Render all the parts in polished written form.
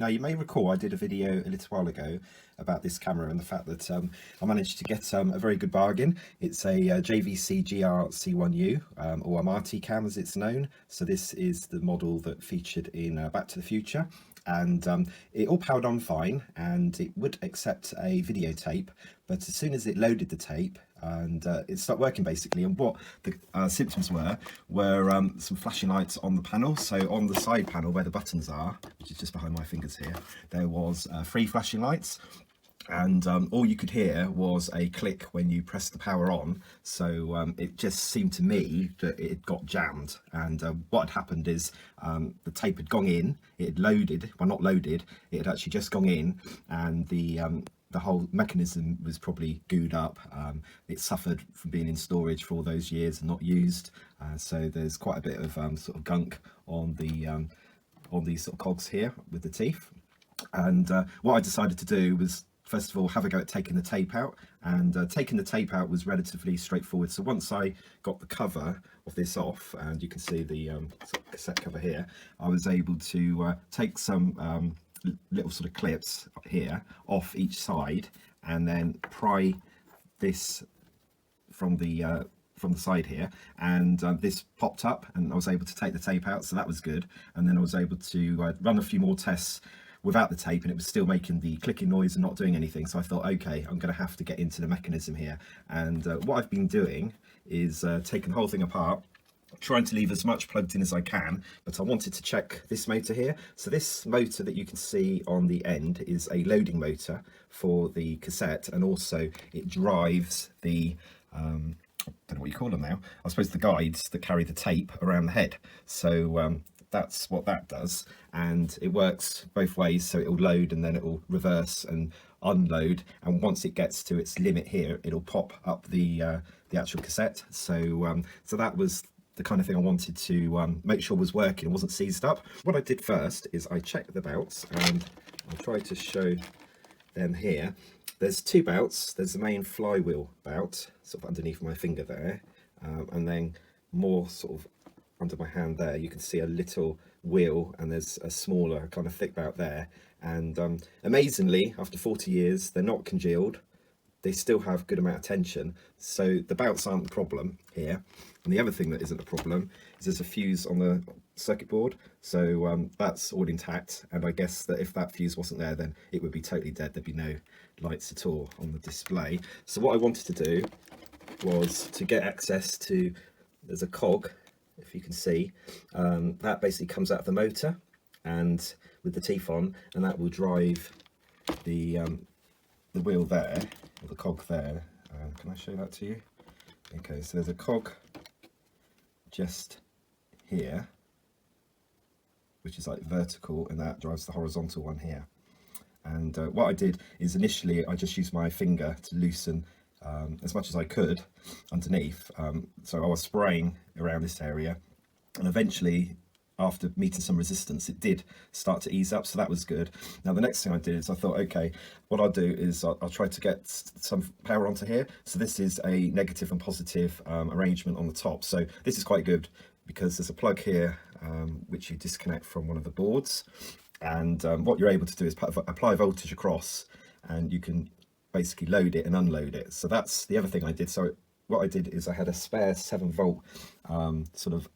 Now you may recall I did a video a little while ago about this camera and the fact that I managed to get a very good bargain. It's a JVC GR-C1U, or a Marty cam as it's known. So this is the model that featured in Back to the Future, and it all powered on fine and it would accept a videotape, but as soon as it loaded the tape and it stopped working basically. And what the symptoms were some flashing lights on the panel. So on the side panel where the buttons are, which is just behind my fingers here, there was 3 flashing lights, and all you could hear was a click when you pressed the power on. So it just seemed to me that it got jammed, and what had happened is the tape had gone in, it had loaded, well not loaded, it had actually just gone in, and the whole mechanism was probably gooed up. It suffered from being in storage for all those years and not used, so there's quite a bit of sort of gunk on these sort of cogs here with the teeth. And what I decided to do was first of all have a go at taking the tape out, and taking the tape out was relatively straightforward. So once I got the cover of this off, and you can see the sort of cassette cover here, I was able to take some little sort of clips here off each side and then pry this from the side here, and this popped up and I was able to take the tape out, so that was good. And then I was able to run a few more tests without the tape, and it was still making the clicking noise and not doing anything. So I thought, okay, I'm going to have to get into the mechanism here. And what I've been doing is taking the whole thing apart, trying to leave as much plugged in as I can, but I wanted to check this motor here. So this motor that you can see on the end is a loading motor for the cassette, and also it drives the I don't know what you call them now, I suppose the guides that carry the tape around the head. So that's what that does, and it works both ways. So it will load and then it will reverse and unload, and once it gets to its limit here, it'll pop up the actual cassette. So so that was the kind of thing I wanted to make sure was working and wasn't seized up. What I did first is I checked the belts, and I'll try to show them here. There's 2 belts. There's the main flywheel belt, sort of underneath my finger there, and then more sort of under my hand there, you can see a little wheel, and there's a smaller kind of thick belt there. And amazingly, after 40 years, they're not congealed. They still have good amount of tension, so the belts aren't the problem here. And the other thing that isn't a problem is there's a fuse on the circuit board, so that's all intact. And I guess that if that fuse wasn't there, then it would be totally dead. There'd be no lights at all on the display. So what I wanted to do was to get access to, there's a cog, if you can see, that basically comes out of the motor and with the teeth on, and that will drive the wheel there, or the cog there. Can I show that to you? Okay, so there's a cog just here, which is like vertical, and that drives the horizontal one here. And what I did is initially I just used my finger to loosen as much as I could underneath. So I was spraying around this area, and eventually, after meeting some resistance, it did start to ease up, so that was good. Now the next thing I did is I thought, okay, what I'll do is I'll try to get some power onto here. So this is a negative and positive arrangement on the top. So this is quite good because there's a plug here which you disconnect from one of the boards, and what you're able to do is apply voltage across, and you can basically load it and unload it. So that's the other thing I did. So what I did is I had a spare 7-volt sort of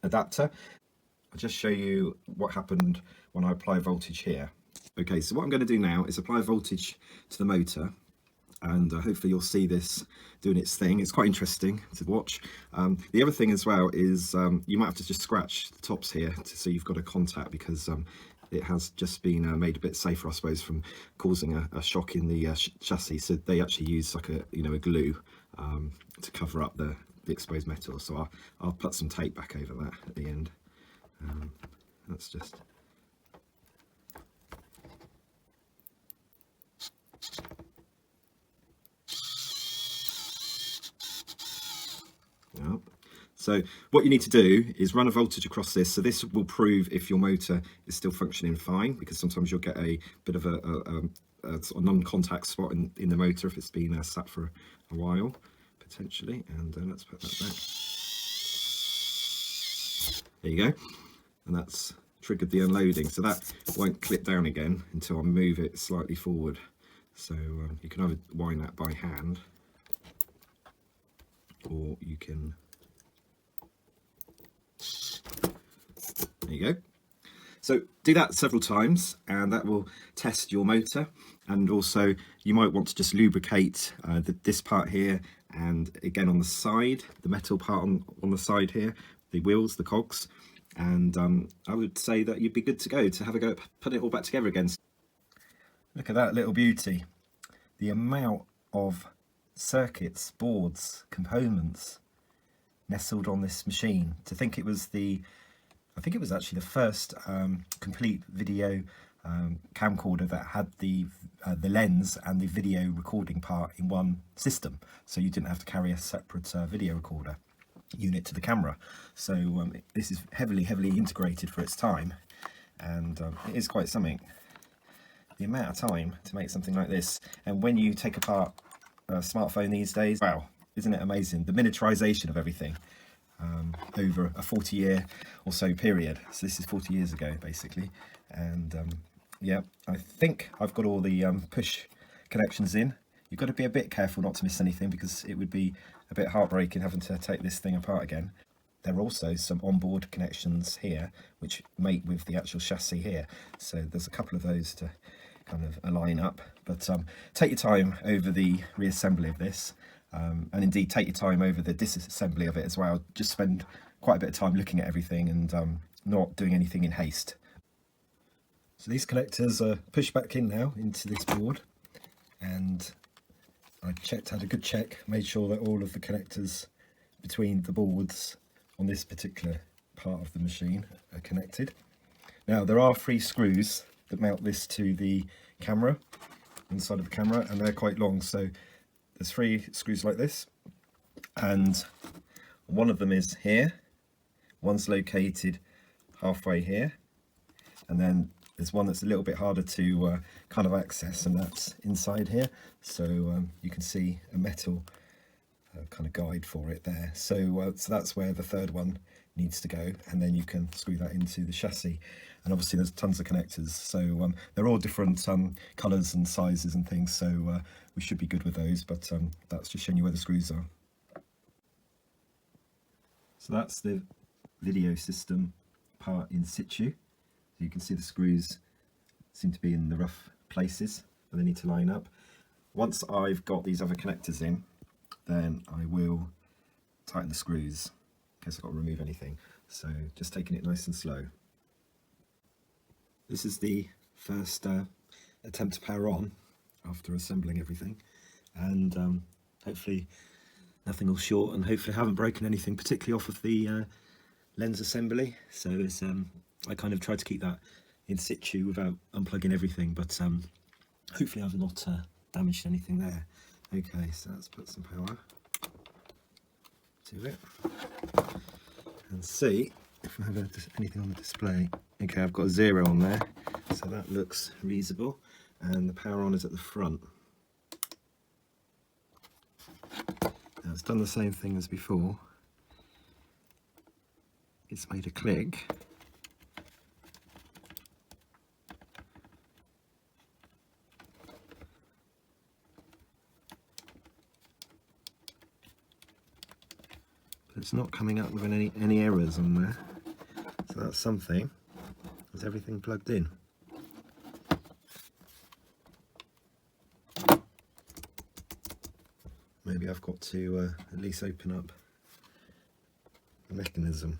adapter. I'll just show you what happened when I apply voltage here. Okay, so what I'm going to do now is apply voltage to the motor, and hopefully you'll see this doing its thing. It's quite interesting to watch. The other thing as well is you might have to just scratch the tops here to see you've got a contact, because it has just been made a bit safer, I suppose, from causing a shock in the chassis. So they actually use like a glue to cover up the exposed metal. So I'll put some tape back over that at the end. That's just yep. So what you need to do is run a voltage across this. So this will prove if your motor is still functioning fine, because sometimes you'll get a bit of a sort of non-contact spot in the motor if it's been sat for a while potentially. And let's put that back. There you go. And that's triggered the unloading, so that won't clip down again until I move it slightly forward. So you can either wind that by hand, or you can, there you go. So do that several times and that will test your motor, and also you might want to just lubricate this part here, and again on the side, the metal part on the side here, the wheels, the cogs, and I would say that you'd be good to go to have a go at putting it all back together again. Look at that little beauty. The amount of circuits, boards, components nestled on this machine. To think it was I think it was actually the first complete video camcorder that had the lens and the video recording part in one system, so you didn't have to carry a separate video recorder unit to the camera. So this is heavily integrated for its time, and it is quite something. The amount of time to make something like this, and when you take apart a smartphone these days, wow, isn't it amazing, the miniaturization of everything over a 40-year or so period. So this is 40 years ago basically, and yeah, I think I've got all the push connections in. You've got to be a bit careful not to miss anything, because it would be a bit heartbreaking having to take this thing apart again. There are also some onboard connections here which mate with the actual chassis here, so there's a couple of those to kind of align up. But take your time over the reassembly of this, and indeed take your time over the disassembly of it as well. Just spend quite a bit of time looking at everything and not doing anything in haste. So these connectors are pushed back in now into this board, and I had a good check, made sure that all of the connectors between the boards on this particular part of the machine are connected. Now there are 3 screws that mount this to the camera, inside of the camera, and they're quite long, so there's 3 screws like this, and one of them is here, one's located halfway here, and then there's one that's a little bit harder to kind of access, and that's inside here. So you can see a metal kind of guide for it there. So that's where the third one needs to go, and then you can screw that into the chassis. And obviously there's tons of connectors, so they're all different colours and sizes and things, so we should be good with those, but that's just showing you where the screws are. So that's the video system part in situ. So you can see the screws seem to be in the rough places where they need to line up. Once I've got these other connectors in, then I will tighten the screws in case I've got to remove anything. So just taking it nice and slow. This is the first attempt to power on after assembling everything, and hopefully nothing will short, and hopefully I haven't broken anything particularly off of the lens assembly. So it's, I kind of tried to keep that in situ without unplugging everything, but hopefully I've not damaged anything there. Okay, so let's put some power to it and see if I have anything on the display. Okay, I've got a 0 on there, so that looks reasonable, and the power on is at the front. Now it's done the same thing as before. It's made a click. But it's not coming up with any errors on there. So that's something. Is everything plugged in? Maybe I've got to at least open up the mechanism.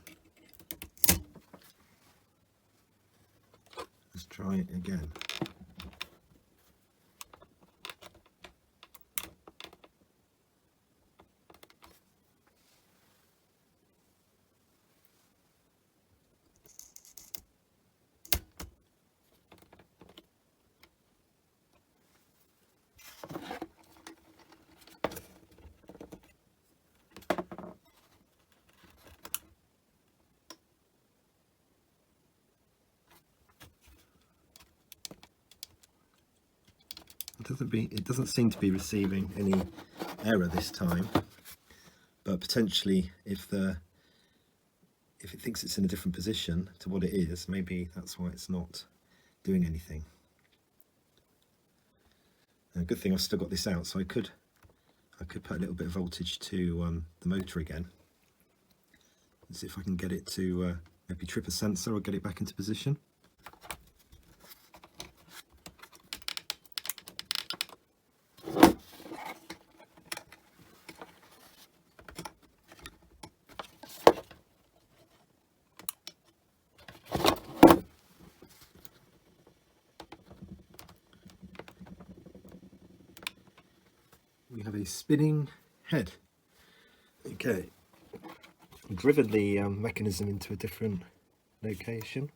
Let's try it again. It doesn't seem to be receiving any error this time, but potentially if if it thinks it's in a different position to what it is, maybe that's why it's not doing anything. And a good thing I've still got this out, so I could put a little bit of voltage to the motor again. Let's see if I can get it to maybe trip a sensor or get it back into position. We have a spinning head. Okay, I've driven the mechanism into a different location.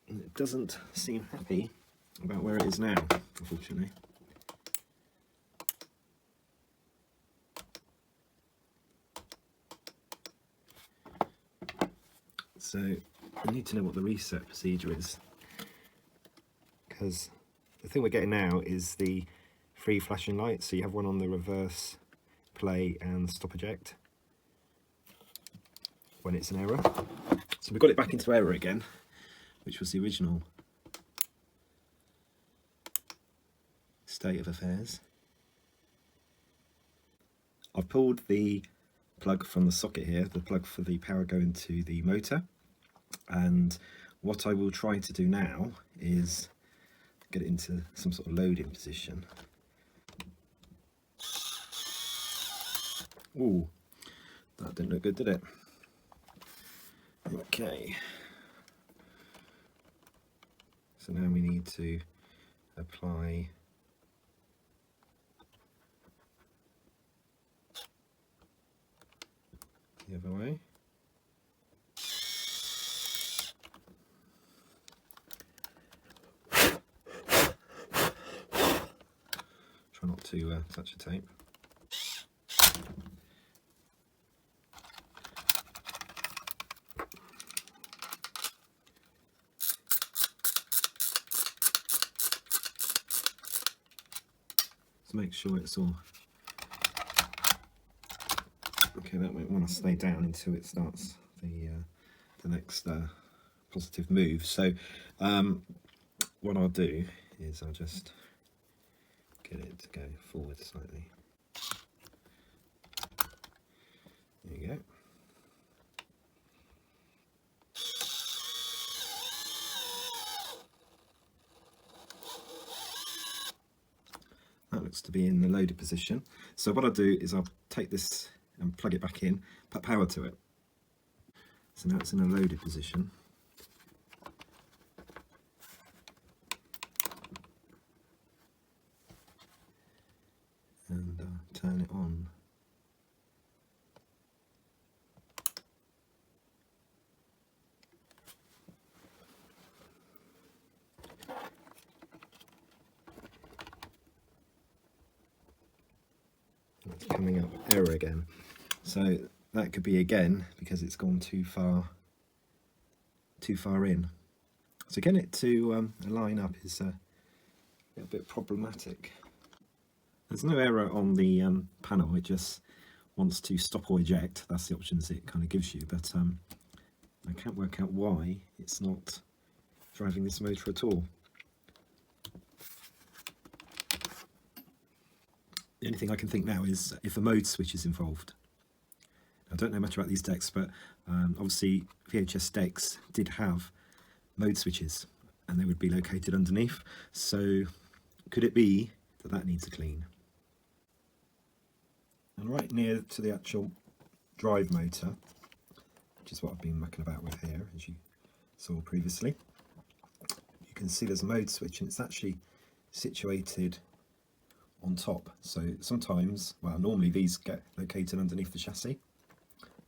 And it doesn't seem happy about where it is now, unfortunately. So I need to know what the reset procedure is, because the thing we're getting now is the free flashing light. So you have one on the reverse play and stop eject when it's an error. So we got it back into error again, which was the original state of affairs. I've pulled the plug from the socket here, the plug for the power going to the motor. And what I will try to do now is get it into some sort of loading position. Ooh, that didn't look good, did it? Okay. So now we need to apply the other way. Try not to touch the tape. So make sure it's all okay. That won't want to stay down until it starts the next positive move. So what I'll do is I'll just get it to go forward slightly. There you go. That looks to be in the loaded position. So what I'll do is I'll take this and plug it back in, put power to it. So now it's in a loaded position. And turn it on. It's coming up error again. So that could be again because it's gone too far in. So getting it to line up is a bit problematic. There's no error on the panel, it just wants to stop or eject. That's the options it kind of gives you, but I can't work out why it's not driving this motor at all. The only thing I can think now is if a mode switch is involved. I don't know much about these decks, but obviously VHS decks did have mode switches and they would be located underneath. So could it be that that needs a clean? And right near to the actual drive motor, which is what I've been mucking about with here, as you saw previously, you can see there's a mode switch and it's actually situated on top. So sometimes, well, normally these get located underneath the chassis,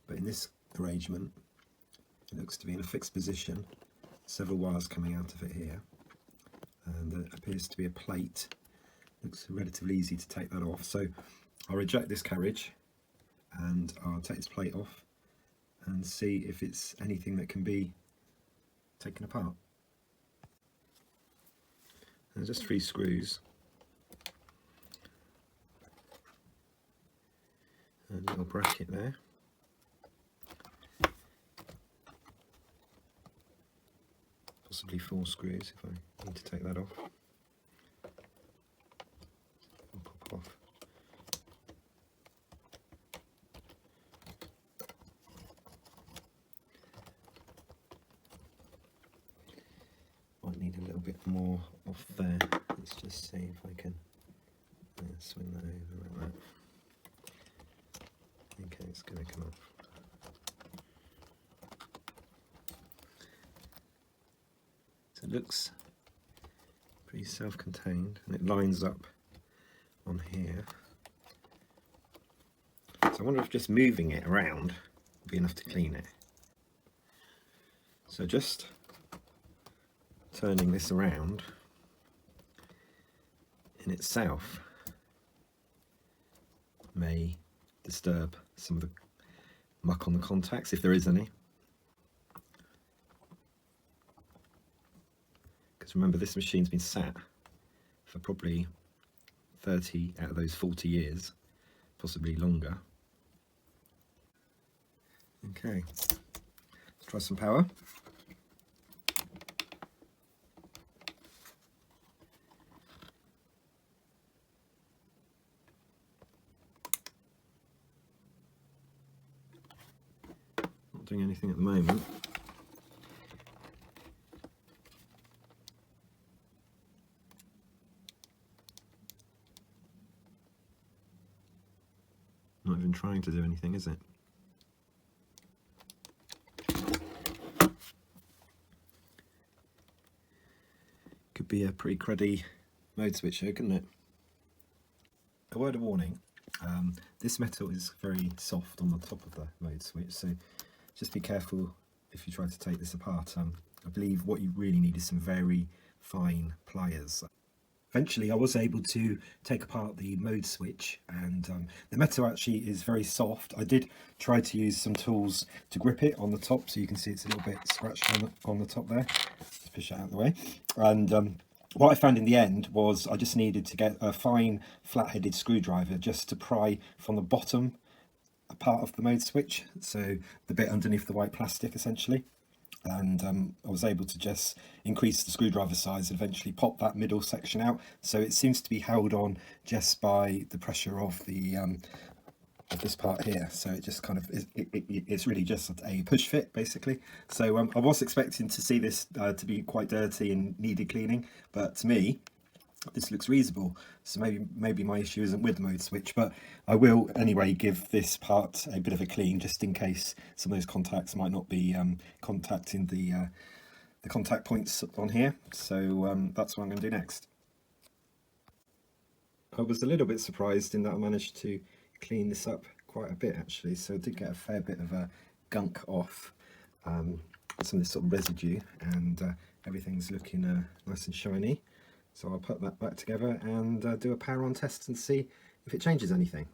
but in this arrangement it looks to be in a fixed position, several wires coming out of it here, and there appears to be a plate. Looks relatively easy to take that off. So I'll reject this carriage and I'll take this plate off and see if it's anything that can be taken apart. There's just 3 screws. And a little bracket there. Possibly 4 screws if I need to take that off. I'll pop off. Might need a little bit more off there. Let's just see if I can swing that over like that. Okay, it's going to come off. So it looks pretty self-contained, and it lines up on here. So I wonder if just moving it around will be enough to clean it. So just turning this around in itself may disturb some of the muck on the contacts, if there is any. Because remember, this machine's been sat for probably 30 out of those 40 years, possibly longer. Okay, let's try some power. Not doing anything at the moment. Not even trying to do anything, is it? Could be a pretty cruddy mode switcher, couldn't it? A word of warning, this metal is very soft on the top of the mode switch, so just be careful if you try to take this apart. I believe what you really need is some very fine pliers. Eventually I was able to take apart the mode switch, and the metal actually is very soft. I did try to use some tools to grip it on the top, so you can see it's a little bit scratched on the top there. Let's push that out of the way. And what I found in the end was I just needed to get a fine flat-headed screwdriver just to pry from the bottom part of the mode switch, so the bit underneath the white plastic essentially. And I was able to just increase the screwdriver size and eventually pop that middle section out. So it seems to be held on just by the pressure of the of this part here. So it just kind of it's really just a push fit basically. So I was expecting to see this to be quite dirty and needed cleaning, but to me this looks reasonable. So maybe my issue isn't with the mode switch, but I will anyway give this part a bit of a clean just in case some of those contacts might not be contacting the contact points on here. So that's what I'm going to do next. I was a little bit surprised in that I managed to clean this up quite a bit actually, so I did get a fair bit of a gunk off, some of this sort of residue, and everything's looking nice and shiny. So I'll put that back together and do a power on test and see if it changes anything.